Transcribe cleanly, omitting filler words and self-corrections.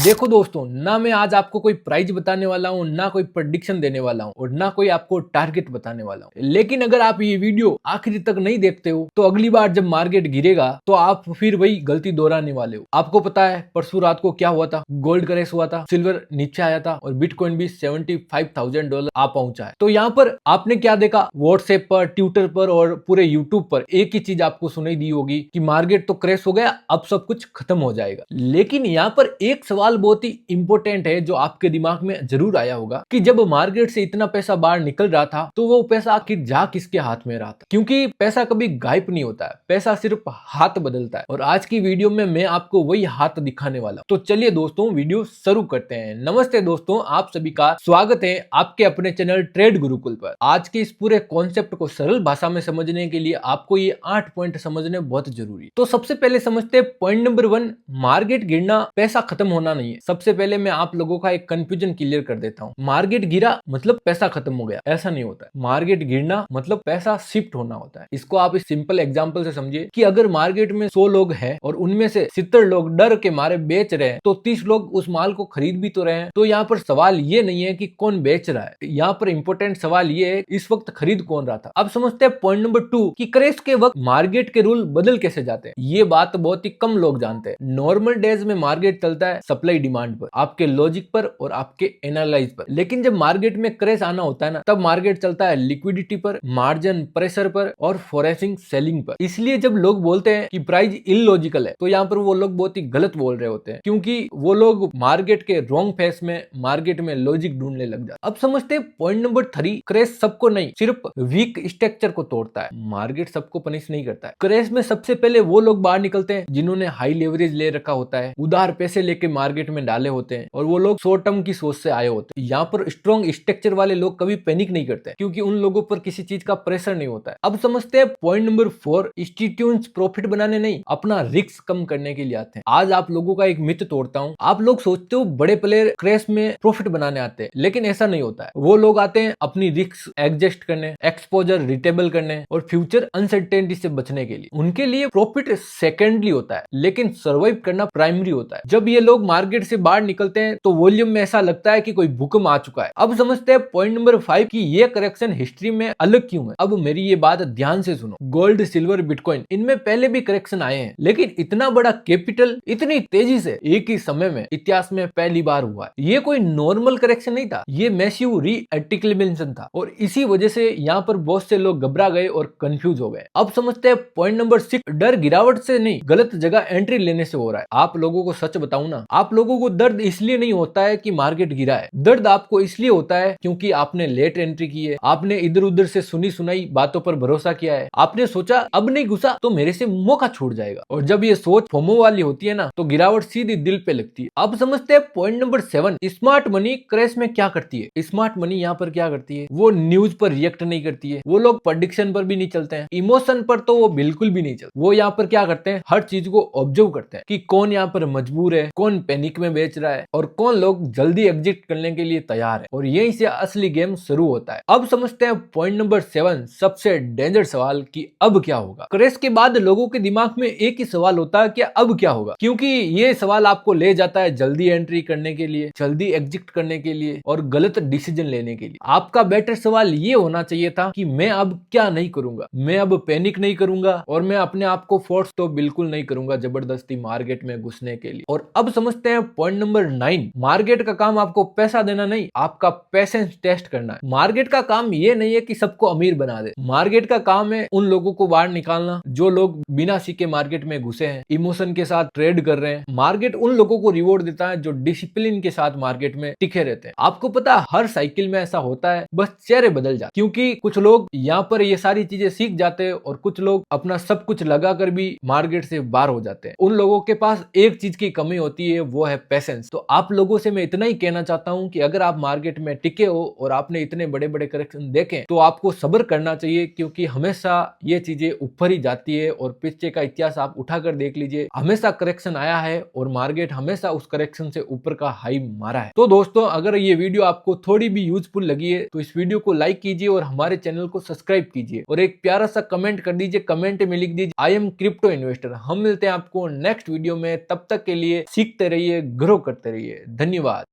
देखो दोस्तों, ना मैं आज आपको कोई प्राइज बताने वाला हूँ, ना कोई प्रेडिक्शन देने वाला हूँ और ना कोई आपको टारगेट बताने वाला हूँ। लेकिन अगर आप ये वीडियो आखिरी तक नहीं देखते हो तो अगली बार जब मार्केट गिरेगा तो आप फिर वही गलती दोहराने वाले हो। आपको पता है परसों रात को क्या हुआ था? गोल्ड क्रैश हुआ था, सिल्वर नीचे आया था और बिटकॉइन भी $75,000 आ पहुंचा है। तो यहाँ पर आपने क्या देखा? व्हाट्सएप पर, ट्विटर पर और पूरे यूट्यूब पर एक ही चीज आपको सुनाई दी होगी कि मार्केट तो क्रैश हो गया, अब सब कुछ खत्म हो जाएगा। लेकिन यहाँ पर एक सवाल बहुत ही इंपॉर्टेंट है जो आपके दिमाग में जरूर आया होगा कि जब मार्केट से इतना पैसा बाहर निकल रहा था तो वो पैसा आखिर जा किसके हाथ में रहा था? क्योंकि पैसा कभी गायब नहीं होता है, पैसा सिर्फ हाथ बदलता है। और आज की वीडियो में मैं आपको वही हाथ दिखाने वाला हूं। तो चलिए दोस्तों, वीडियो शुरू करते हैं। नमस्ते दोस्तों, आप सभी का स्वागत है आपके अपने चैनल ट्रेड गुरुकुल पर। आज के इस पूरे कॉन्सेप्ट को सरल भाषा में समझने के लिए आपको ये 8 पॉइंट समझने बहुत जरूरी है। तो सबसे पहले समझते हैं पॉइंट नंबर 1, मार्केट गिरना पैसा खत्म होना नहीं है। सबसे पहले मैं आप लोगों का एक कंफ्यूजन क्लियर कर देता हूँ। मार्केट गिरा मतलब पैसा खत्म हो गया, ऐसा नहीं होता है। मार्केट गिरना मतलब पैसा शिफ्ट होना होता है। इसको आप इस सिंपल एग्जांपल से समझिए कि अगर मार्केट में 100 लोग हैं और उनमें से 70 लोग डर के मारे बेच रहे हैं तो 30 लोग उस माल को खरीद भी तो रहे हैं। तो यहाँ पर सवाल ये नहीं है कि कौन बेच रहा है, यहाँ पर इंपॉर्टेंट सवाल ये है इस वक्त खरीद कौन रहा था। अब समझते हैं पॉइंट नंबर 2 कि क्रैश के वक्त मार्केट के रूल बदल कैसे जाते हैं। ये बात बहुत ही कम लोग जानते हैं। नॉर्मल डेज में मार्केट चलता है सप्लाई डिमांड पर, आपके लॉजिक पर और आपके एनालाइज पर। लेकिन जब मार्केट में क्रैश आना होता है ना, तब मार्केट चलता है लिक्विडिटी पर, मार्जिन प्रेशर पर और फोरेसिंग सेलिंग पर। इसलिए जब लोग बोलते हैं कि प्राइस इलॉजिकल है तो यहाँ पर वो लोग बहुत ही गलत बोल रहे होते हैं, क्योंकि वो लोग मार्केट के रॉन्ग फेस में मार्केट में लॉजिक ढूंढने लग जाते। अब समझते हैं पॉइंट नंबर 3, क्रैश सबको नहीं सिर्फ वीक स्ट्रक्चर को तोड़ता है। मार्केट सबको पनिश नहीं करता है। क्रैश में सबसे पहले वो लोग बाहर निकलते हैं जिन्होंने हाई लेवरेज ले रखा होता है, उधार पैसे लेके मार्केट में डाले होते हैं और वो लोग शॉर्ट टर्म की सोच से आए होते हैं। यहाँ पर स्ट्रॉन्ग स्ट्रक्चर वाले लोग कभी पैनिक नहीं करते क्योंकि उन लोगों पर किसी चीज का प्रेशर नहीं होता है। अब समझते हैं पॉइंट नंबर 4, इंस्टीट्यूशंस प्रॉफिट बनाने नहीं अपना रिस्क कम करने के लिए आते हैं। आज आप लोगों का एक मिथ तोड़ता हूँ। आप लोग सोचते हो बड़े प्लेयर क्रैश में प्रॉफिट बनाने आते हैं, लेकिन ऐसा नहीं होता है। वो लोग आते हैं अपनी रिस्क एडजस्ट करने, एक्सपोजर रिटेबल करने और फ्यूचर अनसर्टेनिटी से बचने के लिए। उनके लिए प्रॉफिट सेकेंडरी होता है लेकिन सर्वाइव करना प्राइमरी होता है। जब ये लोग मार्केट से बाहर निकलते हैं तो वॉल्यूम में ऐसा लगता है कि कोई भूकंप आ चुका है। अब समझते हैं पॉइंट नंबर 5 कि ये करेक्शन हिस्ट्री में अलग क्यों है। अब मेरी ये बात ध्यान से सुनो। गोल्ड, सिल्वर, बिटकॉइन, इनमें पहले भी करेक्शन आए हैं, लेकिन इतना बड़ा कैपिटल इतनी तेजी से एक ही समय में इतिहास में पहली बार हुआ है। ये कोई नॉर्मल करेक्शन नहीं था, ये मैसिव री-आर्टिकुलेशन था और इसी वजह से यहाँ पर बहुत से लोग घबरा गए और कंफ्यूज हो गए। अब समझते हैं पॉइंट नंबर 6, डर गिरावट से नहीं गलत जगह एंट्री लेने से हो रहा है। आप लोगों को सच बताऊं ना, आप लोगों को दर्द इसलिए नहीं होता है कि मार्केट गिरा है। दर्द आपको इसलिए होता है क्योंकि आपने लेट एंट्री की है, आपने इधर उधर से सुनी सुनाई बातों पर भरोसा किया है, आपने सोचा अब नहीं घुसा तो मेरे से मौका छूट जाएगा। और जब ये सोच फोमो वाली होती है ना तो गिरावट सीधी दिल पे लगती है। अब समझते हैं point number 7, smart money crash में क्या करती है। स्मार्ट मनी यहाँ पर क्या करती है, वो न्यूज पर रिएक्ट नहीं करती है, वो लोग प्रेडिक्शन पर भी नहीं चलते हैं, इमोशन पर तो वो बिल्कुल भी नहीं चलते। वो यहाँ पर क्या करते हैं, हर चीज को ऑब्जर्व करते हैं कि कौन यहाँ पर मजबूर है, कौन पैनिक में बेच रहा है और कौन लोग जल्दी एग्जिट करने के लिए तैयार है। और यहीं से असली गेम शुरू होता है। अब समझते हैं पॉइंट नंबर 7, सबसे डेंजर सवाल कि अब क्या होगा। क्रैश के बाद लोगों के दिमाग में एक ही सवाल होता है कि अब क्या होगा, क्योंकि ये सवाल आपको ले जाता है जल्दी एंट्री करने के लिए, जल्दी एग्जिट करने के लिए और गलत डिसीजन लेने के लिए। आपका बेटर सवाल ये होना चाहिए था कि मैं अब क्या नहीं करूंगा, मैं अब पैनिक नहीं करूंगा और मैं अपने आप को फोर्स तो बिल्कुल नहीं करूंगा जबरदस्ती मार्केट में घुसने के लिए। और अब समझते हैं पॉइंट नंबर 9, मार्केट का काम आपको पैसा देना नहीं, आपका पेशेंस टेस्ट करना है। मार्केट का काम ये नहीं है कि सबको अमीर बना दे, मार्केट का काम है उन लोगों को बाहर निकालना जो लोग बिना सीखे मार्केट में घुसे हैं, इमोशन के साथ ट्रेड कर रहे हैं। मार्केट उन लोगों को रिवॉर्ड देता है जो डिसिप्लिन के साथ मार्केट में टिके रहते हैं। आपको पता है हर साइकिल में ऐसा होता है, बस चेहरे बदल जाते, क्योंकि कुछ लोग यहाँ पर ये सारी चीजें सीख जाते हैं और कुछ लोग अपना सब कुछ लगा कर भी मार्केट से बाहर हो जाते हैं। उन लोगों के पास एक चीज की कमी होती है, वो है पेशेंस। तो आप लोगों से मैं इतना ही कहना चाहता हूँ कि अगर आप मार्केट में टिके हो और आपने इतने बड़े बड़े करेक्शन देखे तो आपको सब्र करना चाहिए, क्योंकि हमेशा ये चीजें ऊपर ही जाती है। और पीछे का इतिहास आप उठाकर देख लीजिए, हमेशा करेक्शन आया है और मार्केट हमेशा उस करेक्शन से ऊपर का हाई मारा है। तो दोस्तों, अगर ये वीडियो आपको थोड़ी भी यूजफुल लगी है तो इस वीडियो को लाइक कीजिए और हमारे चैनल को सब्सक्राइब कीजिए और एक प्यारा सा कमेंट कर दीजिए। कमेंट में लिख दीजिए आई एम क्रिप्टो इन्वेस्टर। हम मिलते हैं आपको नेक्स्ट वीडियो में, तब तक के लिए सीखते रहिए, रहिए, ग्रो करते रहिए। धन्यवाद।